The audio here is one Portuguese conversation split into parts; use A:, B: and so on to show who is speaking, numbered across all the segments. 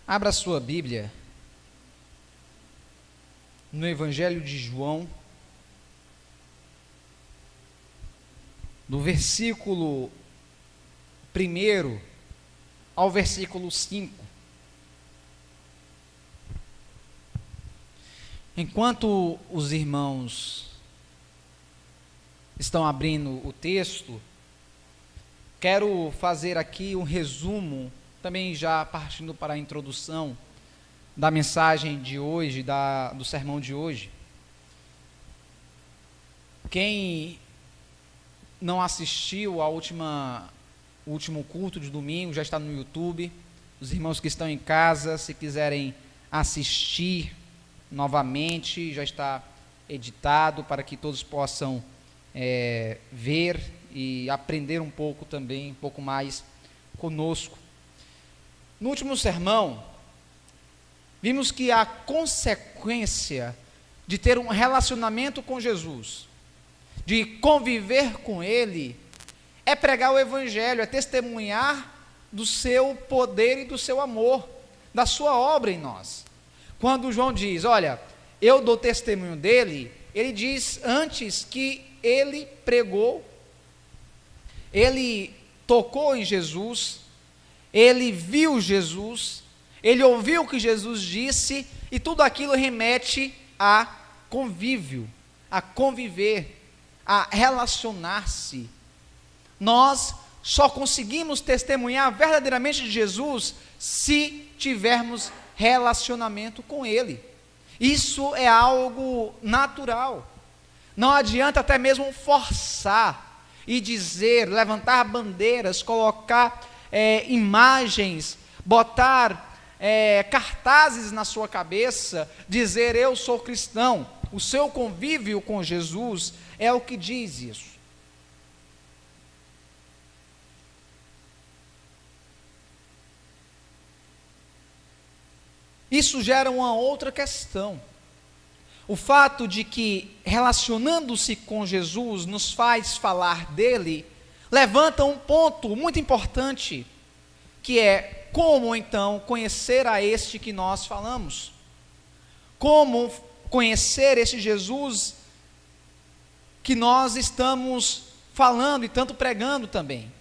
A: Abra sua Bíblia no Evangelho de João, do versículo 1 ao versículo 5. Enquanto os irmãos estão abrindo o texto, quero fazer aqui um resumo, também já partindo para a introdução da mensagem de hoje, do sermão de hoje. Quem não assistiu ao último culto de domingo, já está no YouTube. Os irmãos que estão em casa, se quiserem assistir novamente, já está editado para que todos possam ver e aprender um pouco também, um pouco mais conosco. No último sermão, vimos que a consequência de ter um relacionamento com Jesus, de conviver com Ele, é pregar o Evangelho, é testemunhar do seu poder e do seu amor, da sua obra em nós. Quando João diz, olha, eu dou testemunho dele, ele diz antes que ele pregou, ele tocou em Jesus, ele viu Jesus, ele ouviu o que Jesus disse, e tudo aquilo remete a convívio, a conviver, a relacionar-se. Nós só conseguimos testemunhar verdadeiramente de Jesus se tivermos relacionamento com Ele. Isso é algo natural. Não adianta até mesmo forçar e dizer, levantar bandeiras, colocar imagens, botar cartazes na sua cabeça, dizer eu sou cristão. O seu convívio com Jesus é o que diz isso. Isso gera uma outra questão. O fato de que, relacionando-se com Jesus, nos faz falar dele, levanta um ponto muito importante, que é como então conhecer a este que nós falamos? Como conhecer esse Jesus que nós estamos falando e tanto pregando também?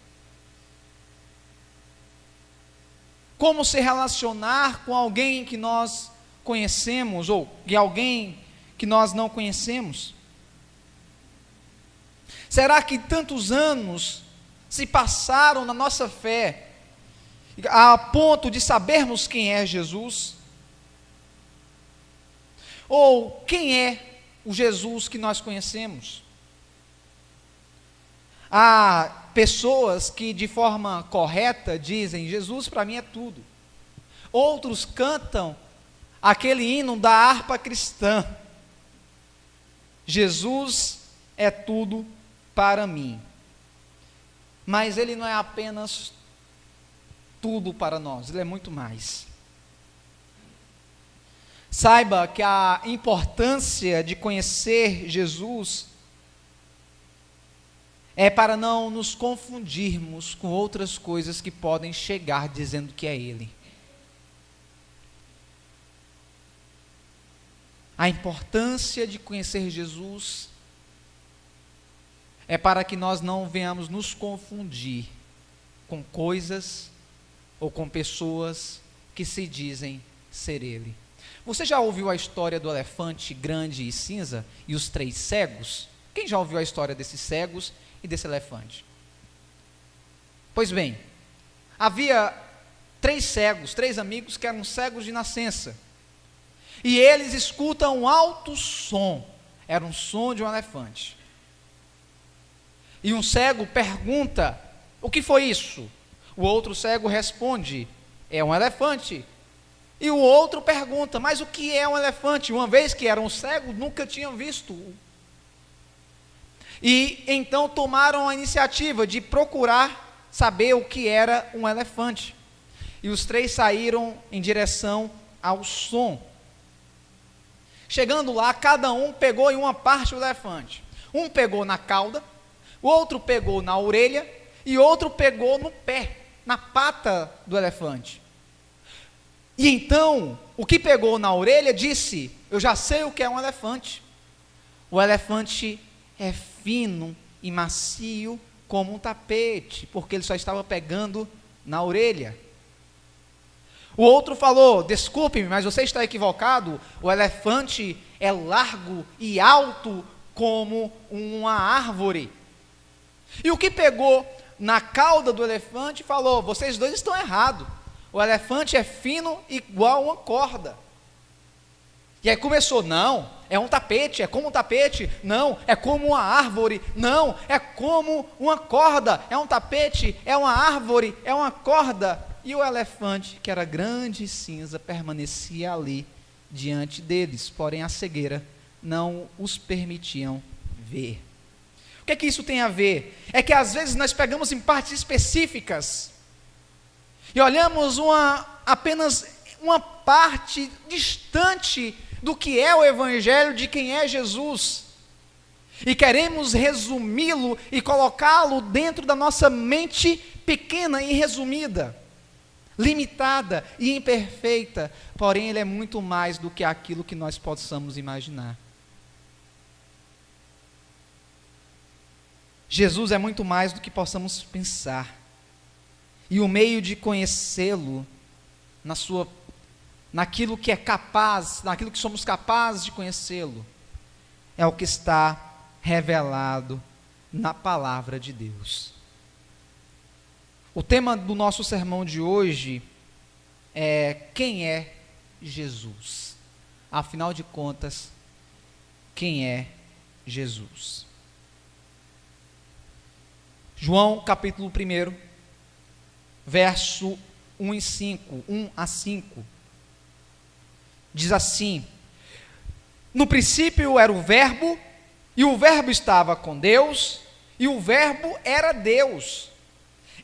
A: Como se relacionar com alguém que nós conhecemos ou de alguém que nós não conhecemos? Será que tantos anos se passaram na nossa fé a ponto de sabermos quem é Jesus? Ou quem é o Jesus que nós conhecemos? Há pessoas que de forma correta dizem, Jesus para mim é tudo. Outros cantam aquele hino da harpa cristã, Jesus é tudo para mim. Mas ele não é apenas tudo para nós, ele é muito mais. Saiba que a importância de conhecer Jesus é para não nos confundirmos com outras coisas que podem chegar dizendo que é Ele. A importância de conhecer Jesus é para que nós não venhamos nos confundir com coisas ou com pessoas que se dizem ser Ele. Você já ouviu a história do elefante grande e cinza e os 3 cegos? Quem já ouviu a história desses cegos e desse elefante? Pois bem, havia 3 cegos, 3 amigos que eram cegos de nascença. E eles escutam um alto som, era um som de um elefante. E um cego pergunta, o que foi isso? O outro cego responde, é um elefante. E o outro pergunta, mas o que é um elefante? Uma vez que eram cegos, nunca tinham visto. E então tomaram a iniciativa de procurar saber o que era um elefante. E os 3 saíram em direção ao som. Chegando lá, cada um pegou em uma parte do elefante. Um pegou na cauda, o outro pegou na orelha e outro pegou no pé, na pata do elefante. E então, o que pegou na orelha disse: eu já sei o que é um elefante. O elefante é fino e macio como um tapete, porque ele só estava pegando na orelha. O outro falou: desculpe-me, mas você está equivocado, o elefante é largo e alto como uma árvore. E o que pegou na cauda do elefante falou: vocês dois estão errados, o elefante é fino igual uma corda. E aí começou: não, é um tapete, é como um tapete, não, é como uma árvore, não, é como uma corda, é um tapete, é uma árvore, é uma corda. E o elefante, que era grande e cinza, permanecia ali diante deles, porém a cegueira não os permitiam ver. O que é que isso tem a ver? É que às vezes nós pegamos em partes específicas e olhamos apenas uma parte distante do que é o Evangelho, de quem é Jesus, e queremos resumi-lo e colocá-lo dentro da nossa mente pequena e resumida, limitada e imperfeita, porém ele é muito mais do que aquilo que nós possamos imaginar. Jesus é muito mais do que possamos pensar, e o meio de conhecê-lo naquilo que é capaz, naquilo que somos capazes de conhecê-lo, é o que está revelado na palavra de Deus. O tema do nosso sermão de hoje é: quem é Jesus? Afinal de contas, quem é Jesus? João capítulo 1, verso 1 a 5, diz assim: no princípio era o Verbo, e o Verbo estava com Deus, e o Verbo era Deus.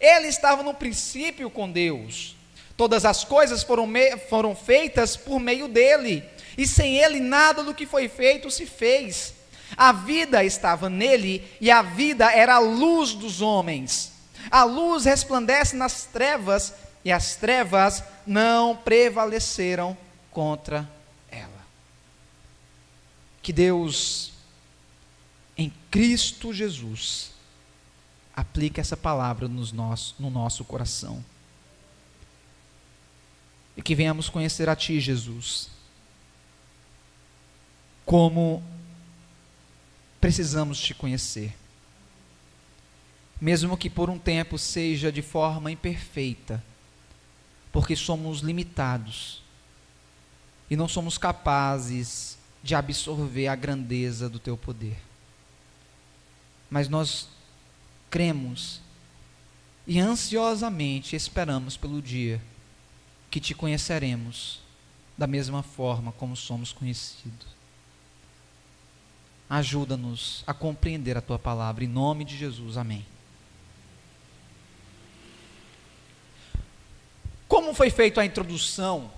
A: Ele estava no princípio com Deus. Todas as coisas foram feitas por meio dele, e sem ele nada do que foi feito se fez. A vida estava nele, e a vida era a luz dos homens. A luz resplandece nas trevas, e as trevas não prevaleceram contra ela. Que Deus, em Cristo Jesus, aplique essa palavra no nosso coração, e que venhamos conhecer a Ti, Jesus, como precisamos Te conhecer, mesmo que por um tempo seja de forma imperfeita, porque somos limitados e não somos capazes de absorver a grandeza do Teu poder. Mas nós cremos e ansiosamente esperamos pelo dia que Te conheceremos da mesma forma como somos conhecidos. Ajuda-nos a compreender a Tua palavra, em nome de Jesus, amém. Como foi feita a introdução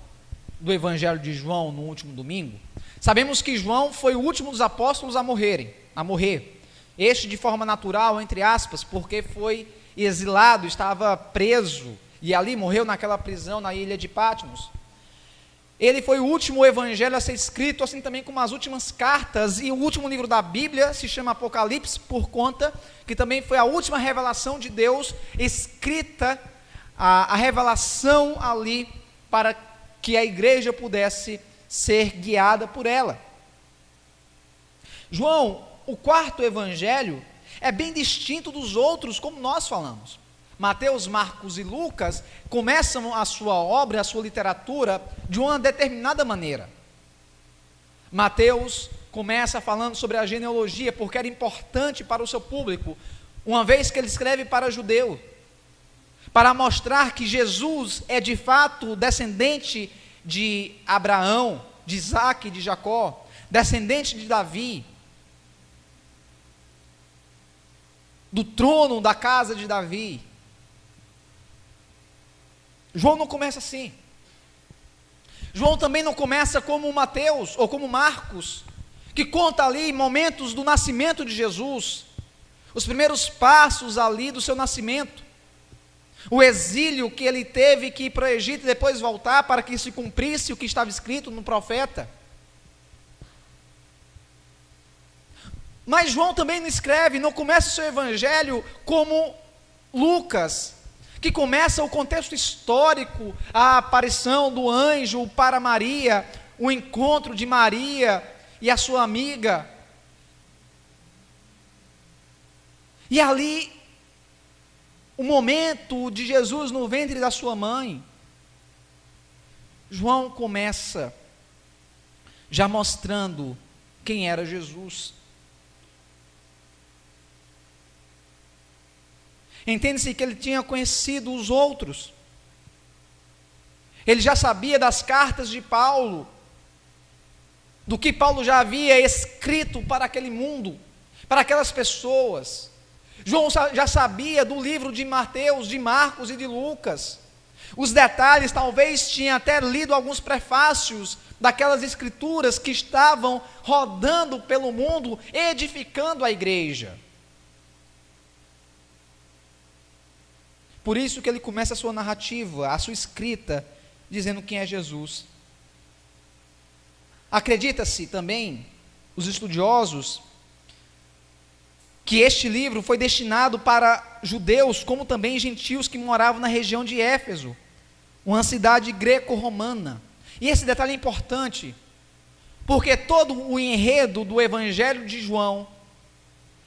A: do Evangelho de João no último domingo? Sabemos que João foi o último dos apóstolos a morrer. Este de forma natural, entre aspas, porque foi exilado, estava preso, e ali morreu naquela prisão na ilha de Patmos. Ele foi o último evangelho a ser escrito, assim também como as últimas cartas, e o último livro da Bíblia se chama Apocalipse, por conta que também foi a última revelação de Deus escrita, a revelação ali, para que a igreja pudesse ser guiada por ela. João, o quarto evangelho, é bem distinto dos outros, como nós falamos. Mateus, Marcos e Lucas começam a sua obra, a sua literatura, de uma determinada maneira. Mateus começa falando sobre a genealogia, porque era importante para o seu público, uma vez que ele escreve para judeu, para mostrar que Jesus é de fato descendente de Abraão, de Isaque e de Jacó, descendente de Davi, do trono da casa de Davi. João não começa assim. João também não começa como Mateus ou como Marcos, que conta ali momentos do nascimento de Jesus, os primeiros passos ali do seu nascimento. o exílio que ele teve que ir para o Egito e depois voltar para que se cumprisse o que estava escrito no profeta. Mas João também não escreve, não começa o seu evangelho como Lucas, que começa o contexto histórico, a aparição do anjo para Maria, o encontro de Maria e a sua amiga. E ali, o momento de Jesus no ventre da sua mãe. João começa já mostrando quem era Jesus. Entende-se que ele tinha conhecido os outros. Ele já sabia das cartas de Paulo, do que Paulo já havia escrito para aquele mundo, para aquelas pessoas. João já sabia do livro de Mateus, de Marcos e de Lucas. Os detalhes, talvez tinha até lido alguns prefácios daquelas escrituras que estavam rodando pelo mundo, edificando a igreja. Por isso que ele começa a sua narrativa, a sua escrita, dizendo quem é Jesus. Acredita-se também, os estudiosos, que este livro foi destinado para judeus, como também gentios que moravam na região de Éfeso, uma cidade greco-romana. E esse detalhe é importante, porque todo o enredo do Evangelho de João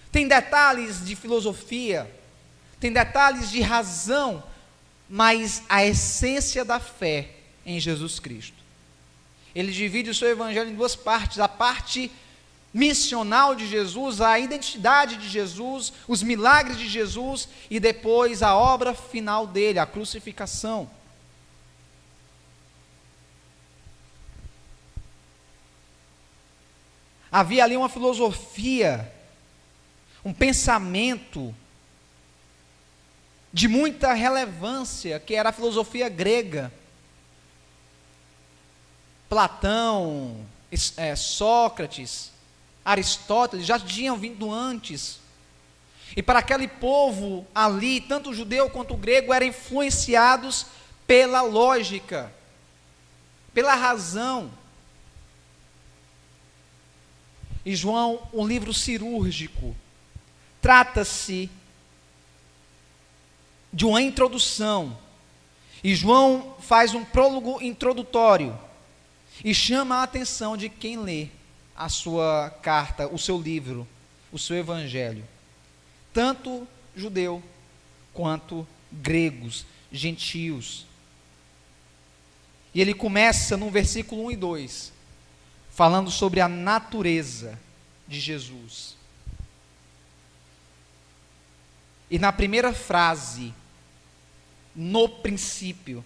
A: tem detalhes de filosofia, tem detalhes de razão, mas a essência da fé em Jesus Cristo. Ele divide o seu evangelho em duas partes: a parte missional de Jesus, a identidade de Jesus, os milagres de Jesus, e depois a obra final dele, a crucificação. Havia ali uma filosofia, um pensamento de muita relevância, que era a filosofia grega. Platão, Sócrates, Aristóteles já tinham vindo antes. E para aquele povo ali, tanto o judeu quanto o grego, eram influenciados pela lógica, pela razão. E João, um livro cirúrgico, trata-se de uma introdução, e João faz um prólogo introdutório, e chama a atenção de quem lê a sua carta, o seu livro, o seu evangelho, tanto judeu, quanto gregos, gentios. E ele começa no versículo 1 e 2, falando sobre a natureza de Jesus. E na primeira frase, no princípio,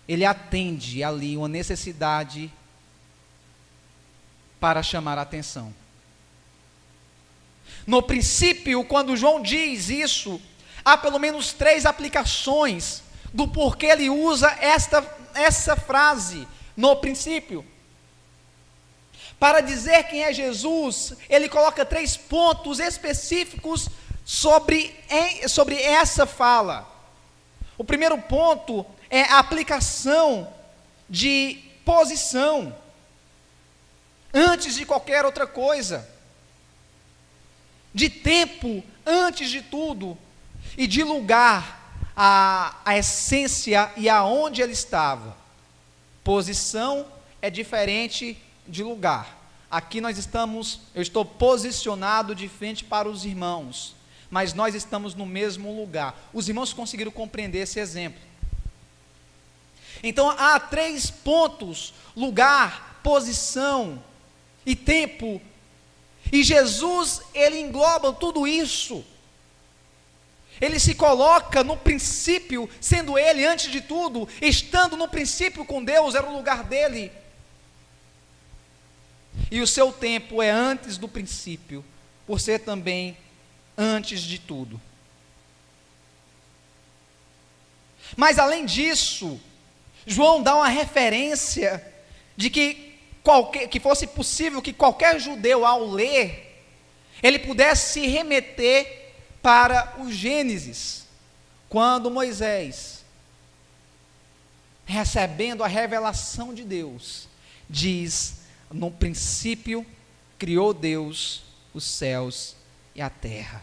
A: ele atende ali uma necessidade para chamar a atenção. No princípio, quando João diz isso, há pelo menos 3 aplicações do porquê ele usa essa frase, no princípio. Para dizer quem é Jesus, ele coloca 3 pontos específicos sobre essa fala. O primeiro ponto é a aplicação de posição, antes de qualquer outra coisa, de tempo, antes de tudo, e de lugar, a essência e aonde ele estava. Posição é diferente de lugar. Aqui eu estou posicionado de frente para os irmãos, mas nós estamos no mesmo lugar. Os irmãos conseguiram compreender esse exemplo. Então há 3 pontos: lugar, posição e tempo. E Jesus, ele engloba tudo isso. Ele se coloca no princípio, sendo ele, antes de tudo, estando no princípio com Deus, era o lugar dele. E o seu tempo é antes do princípio, por ser também antes de tudo. Mas além disso, João dá uma referência de que fosse possível que qualquer judeu, ao ler, ele pudesse se remeter para o Gênesis, quando Moisés, recebendo a revelação de Deus, diz: no princípio criou Deus os céus e a terra.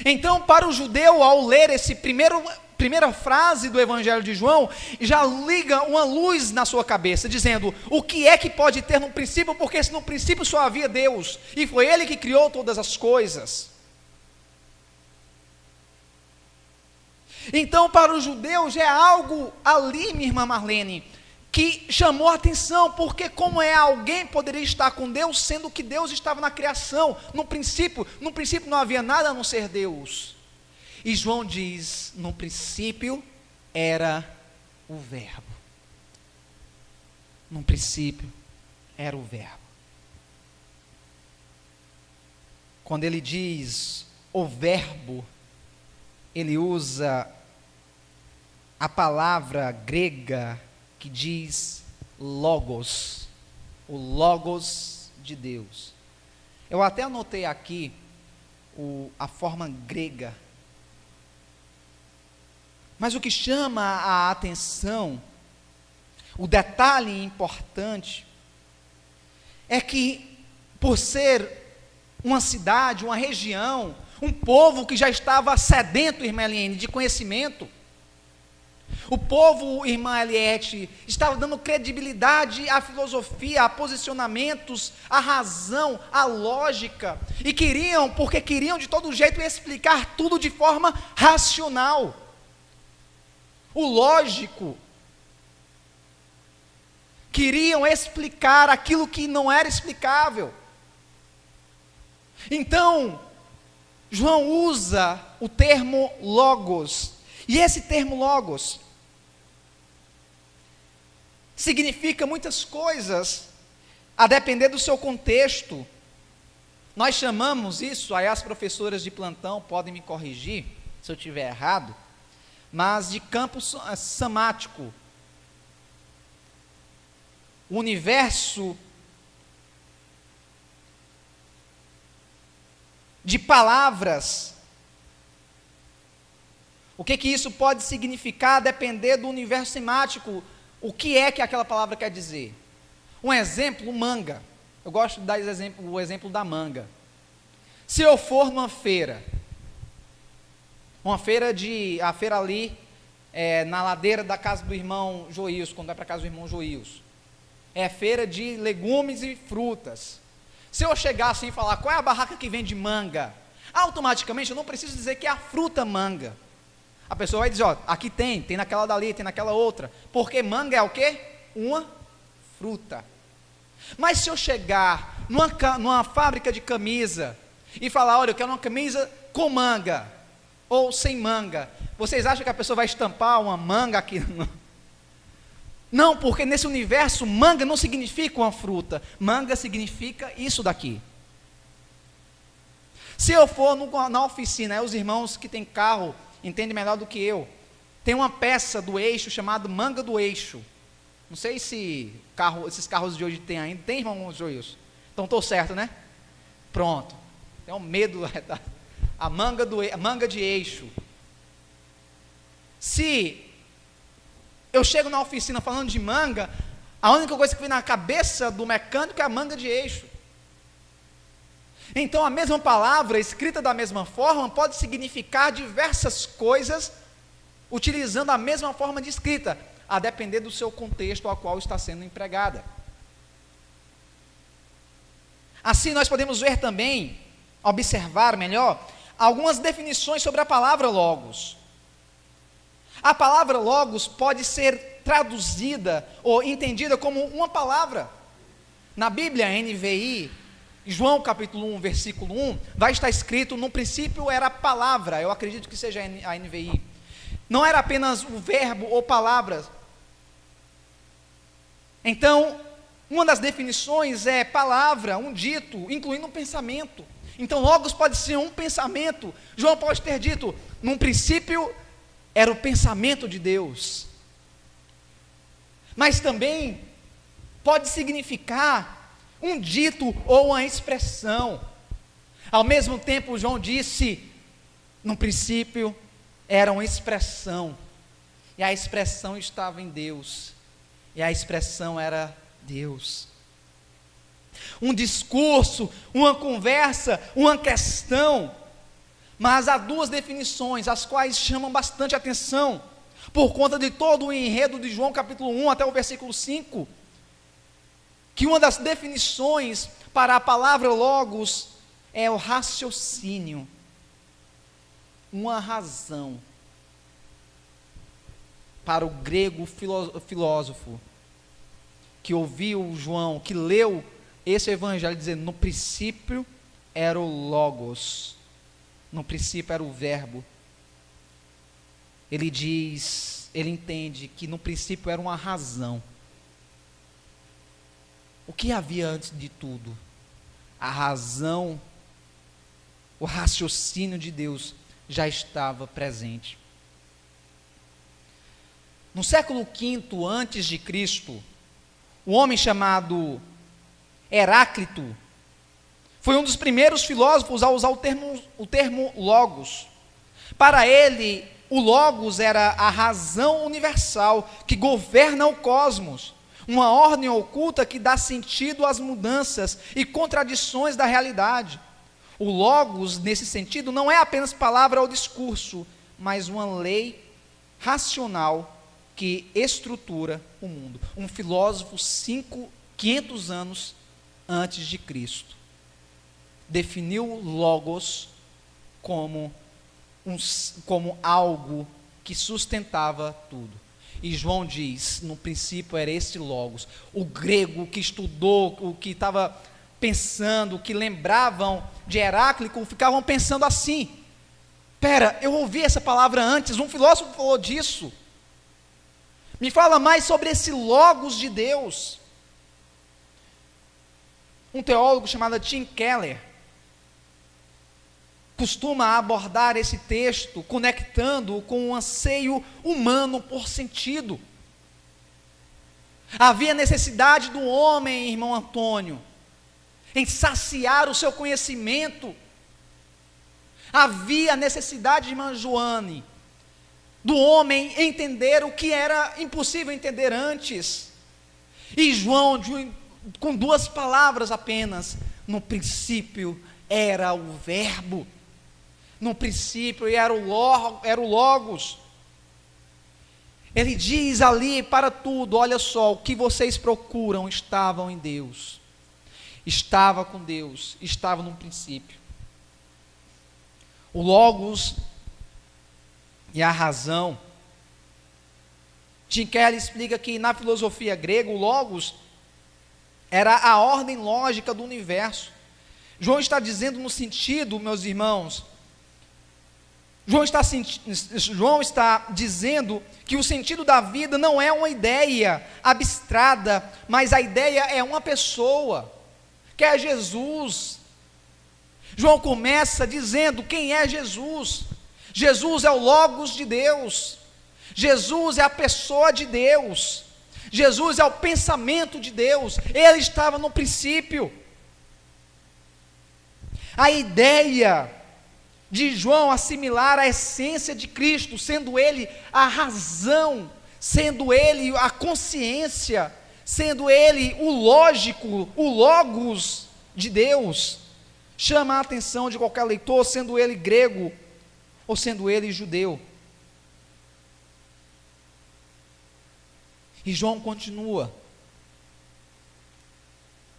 A: Então, para o judeu, ao ler esse primeira frase do Evangelho de João, já liga uma luz na sua cabeça, dizendo: o que é que pode ter no princípio? Porque se no princípio só havia Deus, e foi Ele que criou todas as coisas. Então, para os judeus, é algo ali, minha irmã Marlene, que chamou a atenção, porque como alguém poderia estar com Deus, sendo que Deus estava na criação, no princípio não havia nada a não ser Deus. E João diz: no princípio era o Verbo. No princípio era o Verbo. Quando ele diz o Verbo, ele usa a palavra grega que diz logos, o logos de Deus. Eu até anotei aqui a forma grega, mas o que chama a atenção, o detalhe importante, é que por ser uma cidade, uma região, um povo que já estava sedento, irmã Eliane, de conhecimento, o povo, irmã Eliette, estava dando credibilidade à filosofia, a posicionamentos, à razão, à lógica, e porque queriam de todo jeito explicar tudo de forma racional. O lógico. Queriam explicar aquilo que não era explicável. Então, João usa o termo logos, e esse termo logos significa muitas coisas, a depender do seu contexto. Nós chamamos isso, aí as professoras de plantão podem me corrigir, se eu estiver errado, mas de campo semântico. O universo de palavras. O que isso pode significar a depender do universo semântico? O que é que aquela palavra quer dizer? Um exemplo, manga. Eu gosto de dar o exemplo da manga. Se eu for numa feira, a feira ali, na ladeira da casa do irmão Joilson, quando vai para a casa do irmão Joilson, é feira de legumes e frutas. Se eu chegar assim e falar: qual é a barraca que vende manga? Automaticamente eu não preciso dizer que é a fruta manga. A pessoa vai dizer: ó, aqui tem naquela dali, tem naquela outra. Porque manga é o quê? Uma fruta. Mas se eu chegar numa fábrica de camisa e falar: olha, eu quero uma camisa com manga ou sem manga, vocês acham que a pessoa vai estampar uma manga aqui? Não, porque nesse universo manga não significa uma fruta, manga significa isso daqui. Se eu for na oficina, os irmãos que têm carro entendem melhor do que eu, tem uma peça do eixo chamada manga do eixo. Não sei se esses carros de hoje tem ainda. Tem, irmão Joilson? Então estou certo, né? Pronto. Tenho medo. A manga de eixo. Se eu chego na oficina falando de manga, a única coisa que vem na cabeça do mecânico é a manga de eixo. Então a mesma palavra, escrita da mesma forma, pode significar diversas coisas, utilizando a mesma forma de escrita, a depender do seu contexto ao qual está sendo empregada. Assim nós podemos ver também, observar melhor, algumas definições sobre a palavra logos. A palavra logos pode ser traduzida ou entendida como uma palavra. Na Bíblia, NVI, João capítulo 1, versículo 1, vai estar escrito: no princípio era a palavra. Eu acredito que seja a NVI. Não era apenas o verbo ou palavras. Então, uma das definições é palavra, um dito, incluindo um pensamento. Então, logos pode ser um pensamento. João pode ter dito: num princípio era o pensamento de Deus. Mas também pode significar um dito ou uma expressão. Ao mesmo tempo, João disse No princípio era uma expressão, e a expressão estava em Deus, e a expressão era Deus. Um discurso, uma conversa, uma questão, mas há duas definições, as quais chamam bastante atenção, por conta de todo o enredo de João capítulo 1 até o versículo 5, que uma das definições para a palavra logos é o raciocínio, uma razão. Para o grego filósofo, que ouviu João, que leu esse evangelho, dizendo, no princípio era o logos, no princípio era o verbo. Ele diz, ele entende que no princípio era uma razão. O que havia antes de tudo? A razão, o raciocínio de Deus já estava presente. No século V antes de Cristo, um homem chamado Heráclito foi um dos primeiros filósofos a usar o termo logos. Para ele, o logos era a razão universal que governa o cosmos, uma ordem oculta que dá sentido às mudanças e contradições da realidade. O logos, nesse sentido, não é apenas palavra ou discurso, mas uma lei racional que estrutura o mundo. Um filósofo 500 anos antes de Cristo definiu logos como algo que sustentava tudo. E João diz, no princípio era esse logos. O grego que estudou, o que estava pensando, que lembravam de Heráclito, ficavam pensando assim: espera, eu ouvi essa palavra antes, um filósofo falou disso. Me fala mais sobre esse logos de Deus. Um teólogo chamado Tim Keller costuma abordar esse texto conectando-o com um anseio humano por sentido. Havia necessidade do homem, irmão Antônio, em saciar o seu conhecimento. Havia necessidade, irmã Joane, do homem entender o que era impossível entender antes. E João, com duas palavras apenas, no princípio era o verbo, no princípio era o logos. Ele diz ali para tudo, olha só, o que vocês procuram estavam em Deus, estava com Deus, estava no princípio. O logos e a razão. Tim Keller explica que na filosofia grega, o logos era a ordem lógica do universo. João está dizendo no sentido, meus irmãos, João está dizendo que o sentido da vida não é uma ideia abstrata, mas a ideia é uma pessoa, que é Jesus. João começa dizendo quem é Jesus. Jesus é o logos de Deus. Jesus é a pessoa de Deus. Jesus é o pensamento de Deus. Ele estava no princípio. A ideia de João assimilar a essência de Cristo, sendo ele a razão, sendo ele a consciência, sendo ele o lógico, o logos de Deus, chama a atenção de qualquer leitor, sendo ele grego ou sendo ele judeu. E João continua: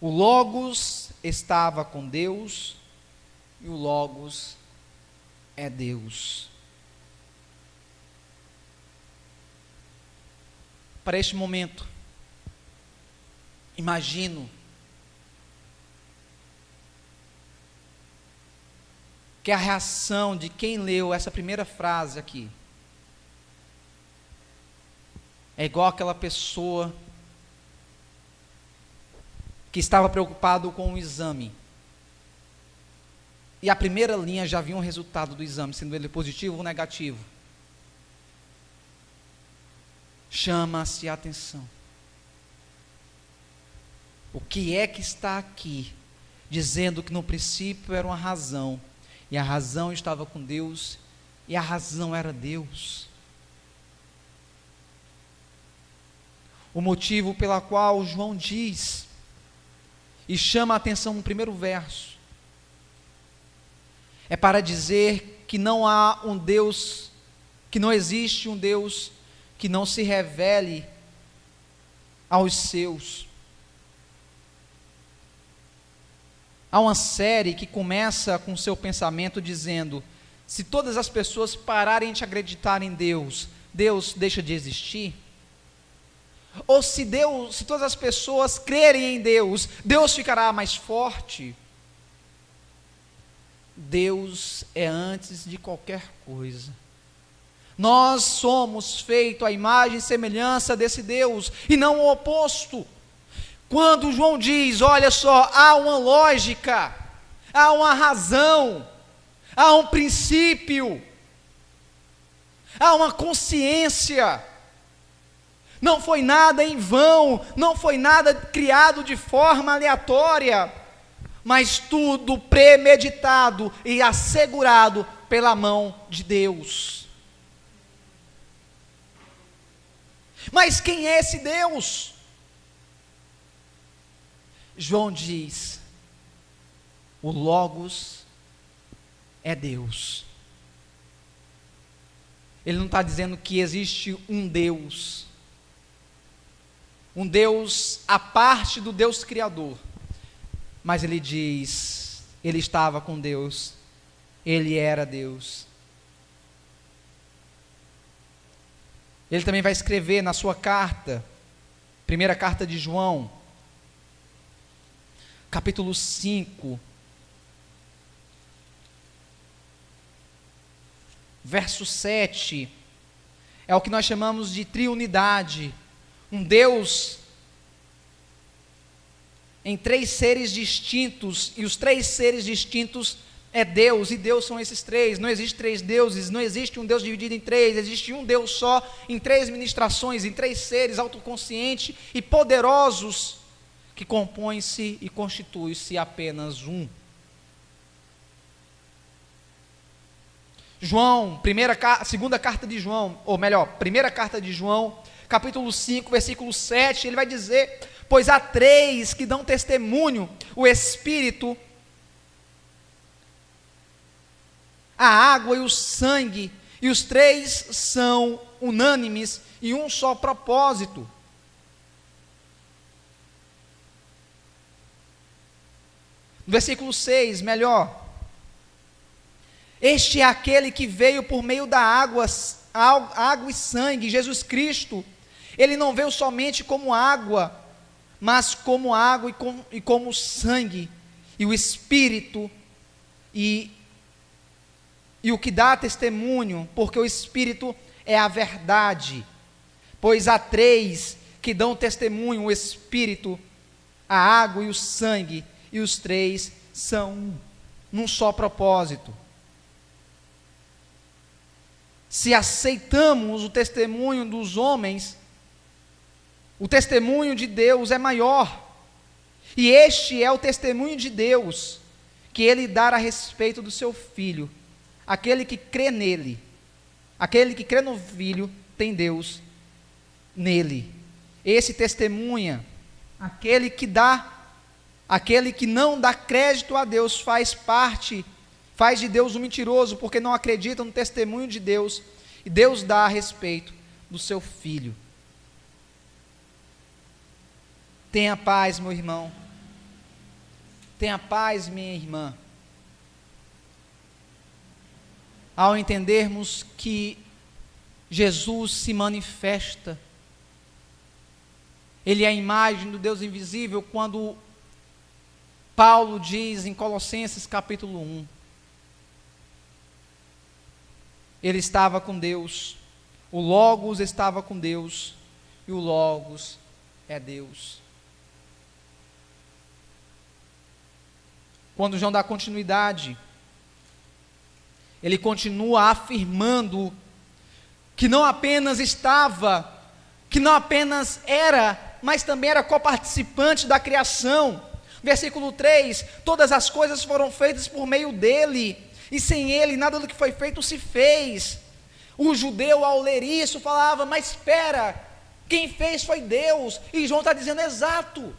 A: o logos estava com Deus e o logos é Deus. Para este momento, imagino que a reação de quem leu essa primeira frase aqui é igual àquela pessoa que estava preocupado com o exame. E a primeira linha já viu um resultado do exame, sendo ele positivo ou negativo. Chama-se a atenção. O que é que está aqui, dizendo que no princípio era uma razão, e a razão estava com Deus, e a razão era Deus. O motivo pela qual João diz e chama a atenção no primeiro verso é para dizer que não há um Deus, que não existe um Deus que não se revele aos seus. Há uma série que começa com seu pensamento dizendo: se todas as pessoas pararem de acreditar em Deus, Deus deixa de existir? Ou se todas as pessoas crerem em Deus, Deus ficará mais forte? Deus é antes de qualquer coisa. Nós somos feitos à imagem e semelhança desse Deus, e não o oposto. Quando João diz, olha só, há uma lógica, há uma razão, há um princípio, há uma consciência. Não foi nada em vão, não foi nada criado de forma aleatória, mas tudo premeditado e assegurado pela mão de Deus. Mas quem é esse Deus? João diz: o Logos é Deus. Ele não está dizendo que existe um Deus à parte do Deus Criador, mas ele diz, ele estava com Deus, ele era Deus. Ele também vai escrever na sua carta, primeira carta de João, capítulo 5, verso 7, é o que nós chamamos de triunidade, um Deus em três seres distintos, e os três seres distintos é Deus, e Deus são esses três. Não existe três deuses, não existe um Deus dividido em três, existe um Deus só, em três ministrações, em três seres autoconscientes e poderosos, que compõem-se e constituem-se apenas um. João, segunda carta de João, ou melhor, primeira carta de João, capítulo 5, versículo 7, ele vai dizer: pois há três que dão testemunho, o Espírito, a água e o sangue, e os três são unânimes em um só propósito. No versículo 6, melhor: este é aquele que veio por meio da água e sangue, Jesus Cristo. Ele não veio somente como água, mas como água e como sangue, e o Espírito, e o que dá testemunho, porque o Espírito é a verdade. Pois há três que dão testemunho, o Espírito, a água e o sangue, e os três são num só propósito. Se aceitamos o testemunho dos homens, o testemunho de Deus é maior, e este é o testemunho de Deus, que Ele dá a respeito do seu Filho. Aquele que crê nele, aquele que crê no Filho, tem Deus nele. Esse testemunha, aquele que não dá crédito a Deus, faz de Deus um mentiroso, porque não acredita no testemunho de Deus, e Deus dá a respeito do seu Filho. Tenha paz, meu irmão. Tenha paz, minha irmã. Ao entendermos que Jesus se manifesta, Ele é a imagem do Deus invisível, quando Paulo diz em Colossenses capítulo 1, Ele estava com Deus, o Logos estava com Deus, e o Logos é Deus. Quando João dá continuidade, ele continua afirmando que não apenas era, mas também era coparticipante da criação. Versículo 3, todas as coisas foram feitas por meio dele, e sem ele nada do que foi feito se fez. O judeu, ao ler isso, falava: mas espera, quem fez foi Deus. E João está dizendo: exato.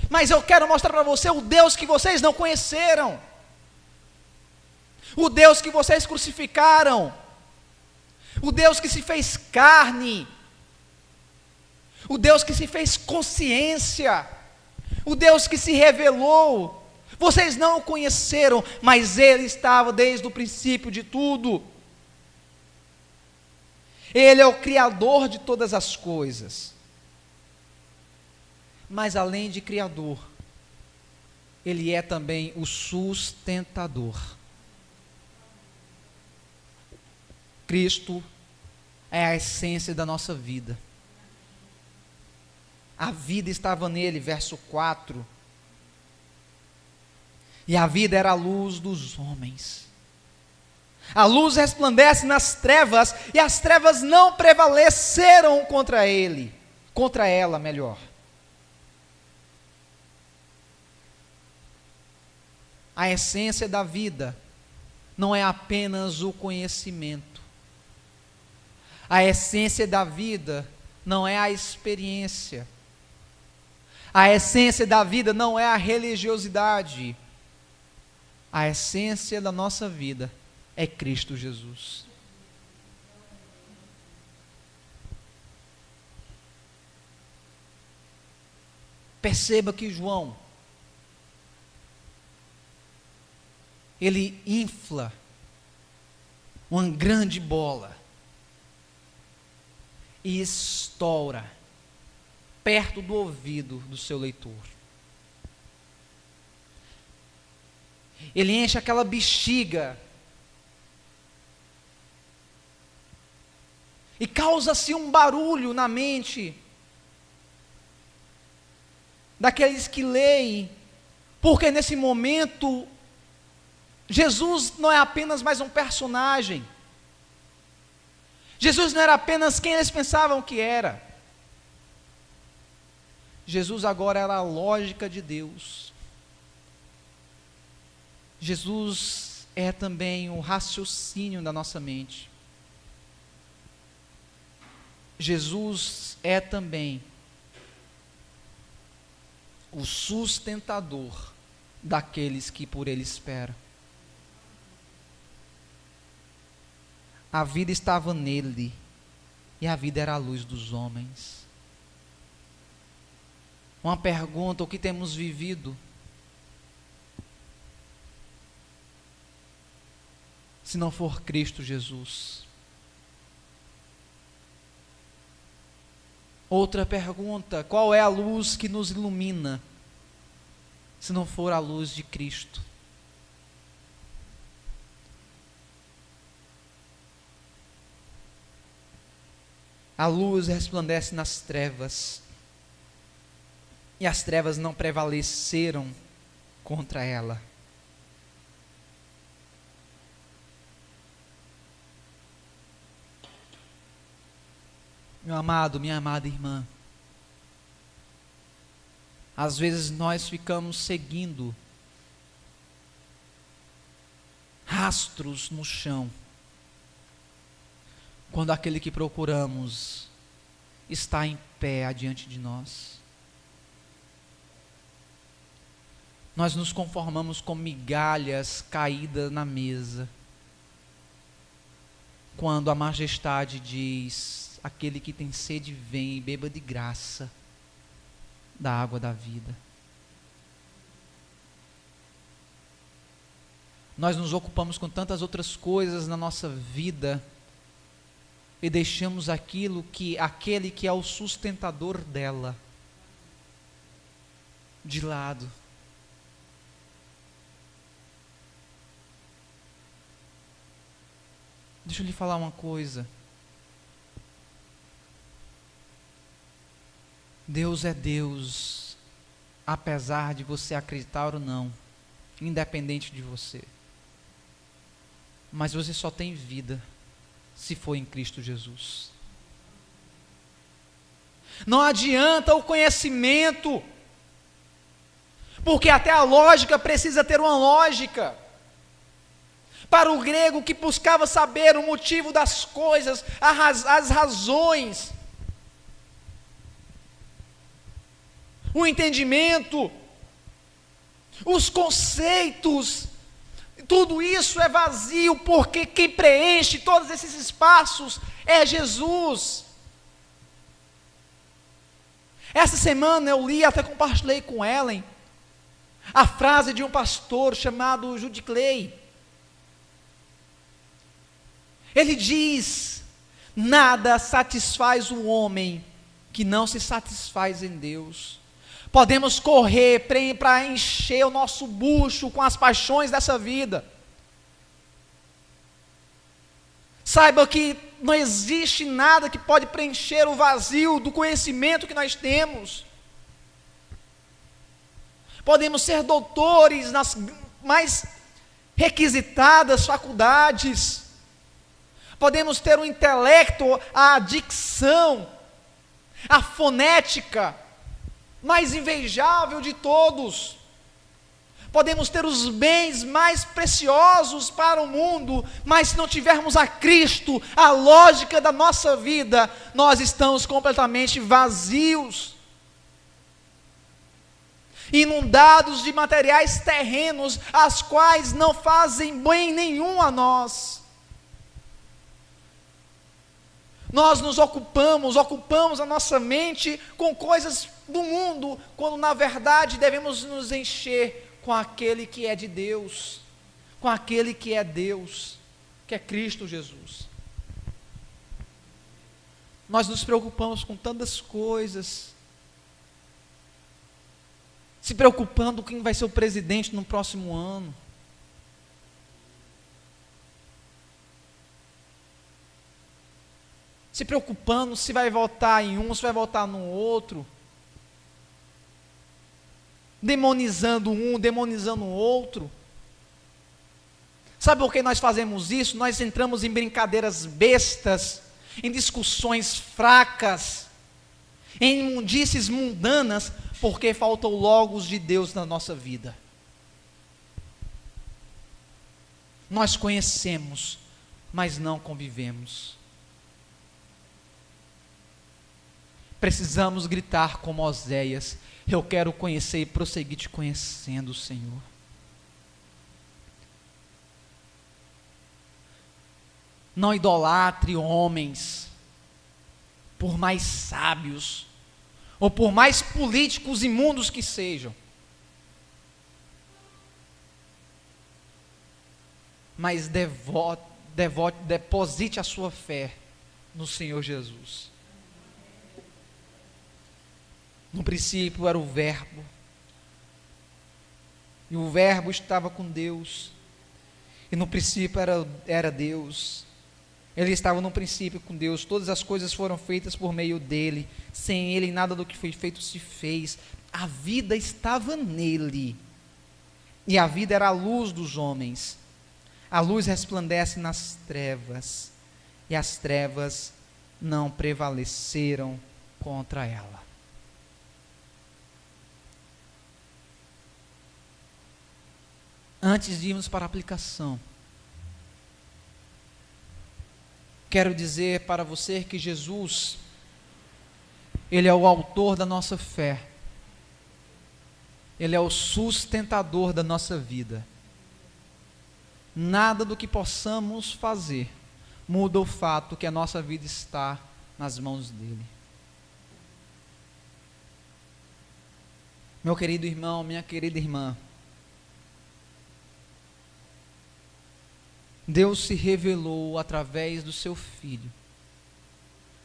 A: Mas eu quero mostrar para você o Deus que vocês não conheceram, o Deus que vocês crucificaram, o Deus que se fez carne, o Deus que se fez consciência, o Deus que se revelou. Vocês não o conheceram, mas Ele estava desde o princípio de tudo. Ele é o Criador de todas as coisas. Mas além de Criador, Ele é também o sustentador. Cristo é a essência da nossa vida. A vida estava nele, verso 4. E a vida era a luz dos homens. A luz resplandece nas trevas, e as trevas não prevaleceram contra ele, contra ela, melhor. A essência da vida não é apenas o conhecimento. A essência da vida não é a experiência. A essência da vida não é a religiosidade. A essência da nossa vida é Cristo Jesus. Perceba que João, ele infla uma grande bola e estoura perto do ouvido do seu leitor. Ele enche aquela bexiga e causa-se um barulho na mente daqueles que leem, porque nesse momento Jesus não é apenas mais um personagem. Jesus não era apenas quem eles pensavam que era. Jesus agora era a lógica de Deus. Jesus é também o raciocínio da nossa mente. Jesus é também o sustentador daqueles que por Ele esperam. A vida estava nele, e a vida era a luz dos homens. Uma pergunta: o que temos vivido? Se não for Cristo Jesus. Outra pergunta: qual é a luz que nos ilumina, se não for a luz de Cristo? A luz resplandece nas trevas, e as trevas não prevaleceram contra ela. Meu amado, minha amada irmã, às vezes nós ficamos seguindo rastros no chão, quando aquele que procuramos está em pé adiante de nós. Nós nos conformamos com migalhas caídas na mesa, quando a majestade diz: aquele que tem sede, vem e beba de graça da água da vida. Nós nos ocupamos com tantas outras coisas na nossa vida e deixamos aquele que é o sustentador dela de lado. Deixa eu lhe falar uma coisa. Deus é Deus, apesar de você acreditar ou não, independente de você. Mas você só tem vida se for em Cristo Jesus. Não adianta o conhecimento, porque até a lógica precisa ter uma lógica. Para o grego que buscava saber o motivo das coisas, as razões, o entendimento, os conceitos, tudo isso é vazio, porque quem preenche todos esses espaços é Jesus. Essa semana eu li, até compartilhei com Ellen, a frase de um pastor chamado Jude Clay. Ele diz: nada satisfaz o homem que não se satisfaz em Deus. Podemos correr para encher o nosso bucho com as paixões dessa vida. Saiba que não existe nada que pode preencher o vazio do conhecimento que nós temos. Podemos ser doutores nas mais requisitadas faculdades. Podemos ter o intelecto, a dicção, a fonética mais invejável de todos. Podemos ter os bens mais preciosos para o mundo, mas se não tivermos a Cristo, a lógica da nossa vida, nós estamos completamente vazios, inundados de materiais terrenos, as quais não fazem bem nenhum a nós. Nós nos ocupamos a nossa mente com coisas do mundo, quando na verdade devemos nos encher com aquele que é de Deus, com aquele que é Deus, que é Cristo Jesus. Nós nos preocupamos com tantas coisas, se preocupando com quem vai ser o presidente no próximo ano, se preocupando se vai votar em um, se vai votar no outro, demonizando um, demonizando o outro. Sabe por que nós fazemos isso? Nós entramos em brincadeiras bestas, em discussões fracas, em imundícies mundanas, porque falta o Logos de Deus na nossa vida. Nós conhecemos, mas não convivemos. Precisamos gritar como Oséias: eu quero conhecer e prosseguir te conhecendo, Senhor. Não idolatre homens, por mais sábios, ou por mais políticos imundos que sejam, mas deposite a sua fé no Senhor Jesus. No princípio era o Verbo, e o Verbo estava com Deus, e no princípio era Deus. Ele estava no princípio com Deus. Todas as coisas foram feitas por meio dele, sem ele nada do que foi feito se fez. A vida estava nele, e a vida era a luz dos homens. A luz resplandece nas trevas, e as trevas não prevaleceram contra ela. Antes de irmos para a aplicação, quero dizer para você que Jesus, Ele é o autor da nossa fé, Ele é o sustentador da nossa vida. Nada do que possamos fazer muda o fato que a nossa vida está nas mãos dEle. Meu querido irmão, minha querida irmã, Deus se revelou através do seu Filho,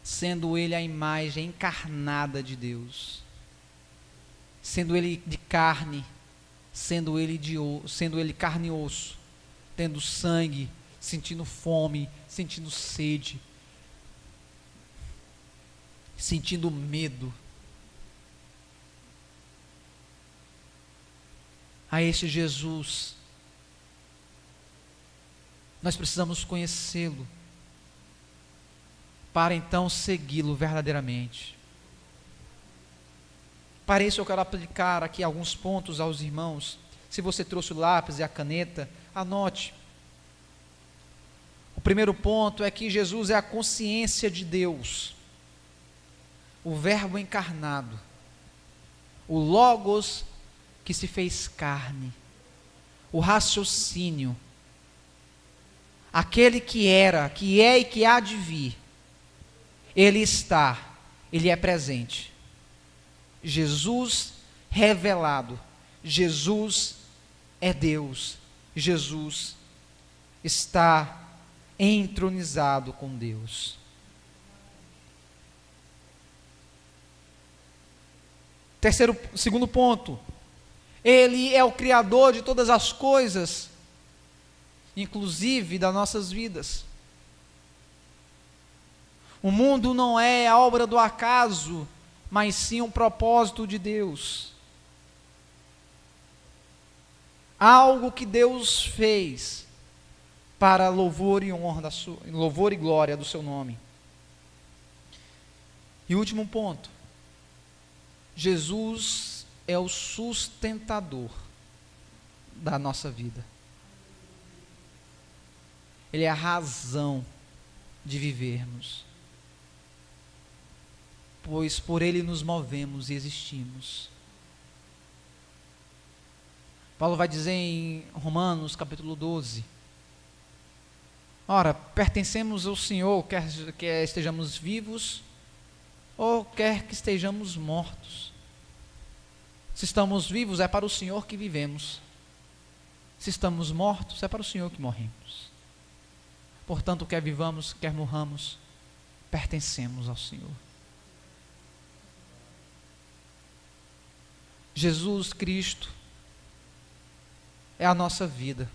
A: sendo Ele a imagem encarnada de Deus, sendo Ele de carne, sendo Ele carne e osso, tendo sangue, sentindo fome, sentindo sede, sentindo medo. A este Jesus nós precisamos conhecê-lo, para então segui-lo verdadeiramente. Para isso eu quero aplicar aqui alguns pontos aos irmãos. Se você trouxe o lápis e a caneta, anote. primeiro ponto é que Jesus é a consciência de Deus, o Verbo encarnado, o Logos que se fez carne, o raciocínio, aquele que era, que é e que há de vir. Ele está, ele é presente. Jesus revelado, Jesus é Deus, Jesus está entronizado com Deus. Segundo ponto, Ele é o Criador de todas as coisas, inclusive das nossas vidas. O mundo não é a obra do acaso, mas sim um propósito de Deus. Algo que Deus fez para louvor e honra louvor e glória do seu nome. E último ponto, Jesus é o sustentador da nossa vida. Ele é a razão de vivermos, pois por Ele nos movemos e existimos. Paulo vai dizer em Romanos capítulo 12, ora, pertencemos ao Senhor, quer estejamos vivos, ou quer que estejamos mortos. Se estamos vivos, é para o Senhor que vivemos. Se estamos mortos, é para o Senhor que morremos. Portanto, quer vivamos, quer morramos, pertencemos ao Senhor. Jesus Cristo é a nossa vida.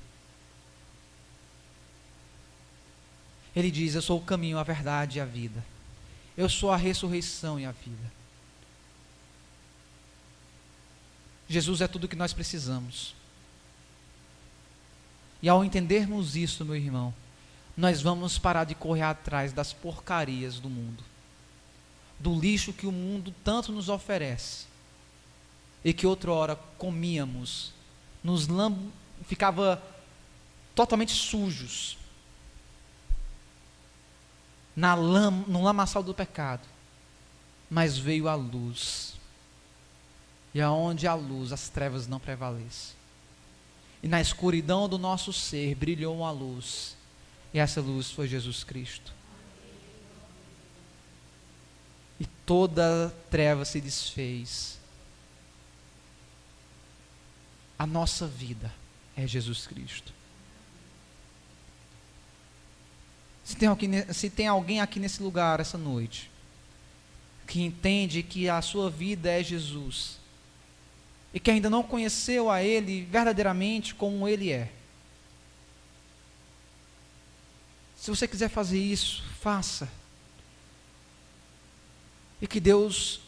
A: Ele diz: eu sou o caminho, a verdade e a vida. Eu sou a ressurreição e a vida. Jesus é tudo o que nós precisamos. E ao entendermos isso, meu irmão, nós vamos parar de correr atrás das porcarias do mundo, do lixo que o mundo tanto nos oferece, e que outrora comíamos, ficava totalmente sujos, no lamaçal do pecado, mas veio a luz, e aonde há luz, as trevas não prevalecem, e na escuridão do nosso ser brilhou uma luz, e essa luz foi Jesus Cristo, e toda treva se desfez. A nossa vida é Jesus Cristo. Se tem alguém aqui nesse lugar essa noite que entende que a sua vida é Jesus e que ainda não conheceu a Ele verdadeiramente como Ele é, se você quiser fazer isso, faça. E que Deus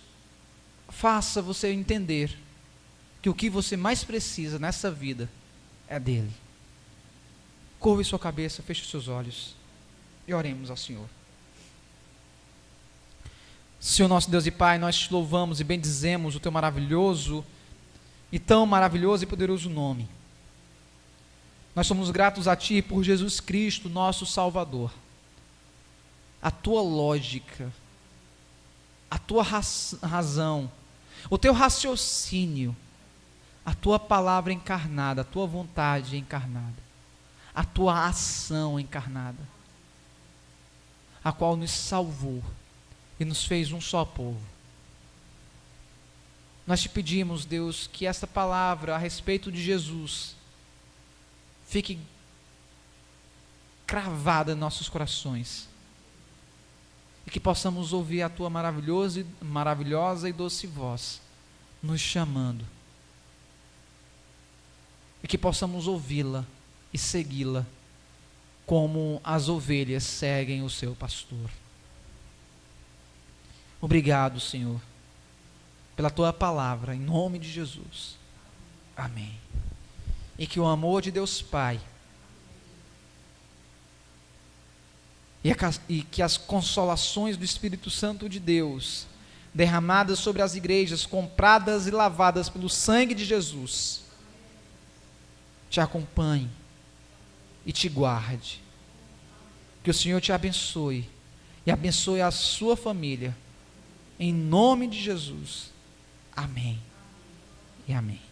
A: faça você entender que o que você mais precisa nessa vida é dele. Curve sua cabeça, feche seus olhos e oremos ao Senhor. Senhor nosso Deus e Pai, nós te louvamos e bendizemos o teu maravilhoso e tão maravilhoso e poderoso nome. Nós somos gratos a Ti por Jesus Cristo, nosso Salvador. A Tua lógica, a Tua razão, o Teu raciocínio, a Tua palavra encarnada, a Tua vontade encarnada, a Tua ação encarnada, a qual nos salvou e nos fez um só povo. Nós te pedimos, Deus, que esta palavra a respeito de Jesus fique cravada em nossos corações e que possamos ouvir a Tua maravilhosa e doce voz nos chamando e que possamos ouvi-la e segui-la como as ovelhas seguem o seu pastor. Obrigado, Senhor, pela Tua palavra, em nome de Jesus. Amém. E que o amor de Deus Pai e que as consolações do Espírito Santo de Deus, derramadas sobre as igrejas, compradas e lavadas pelo sangue de Jesus, te acompanhe e te guarde, Que o Senhor te abençoe e abençoe a sua família. Em nome de Jesus. Amém e amém.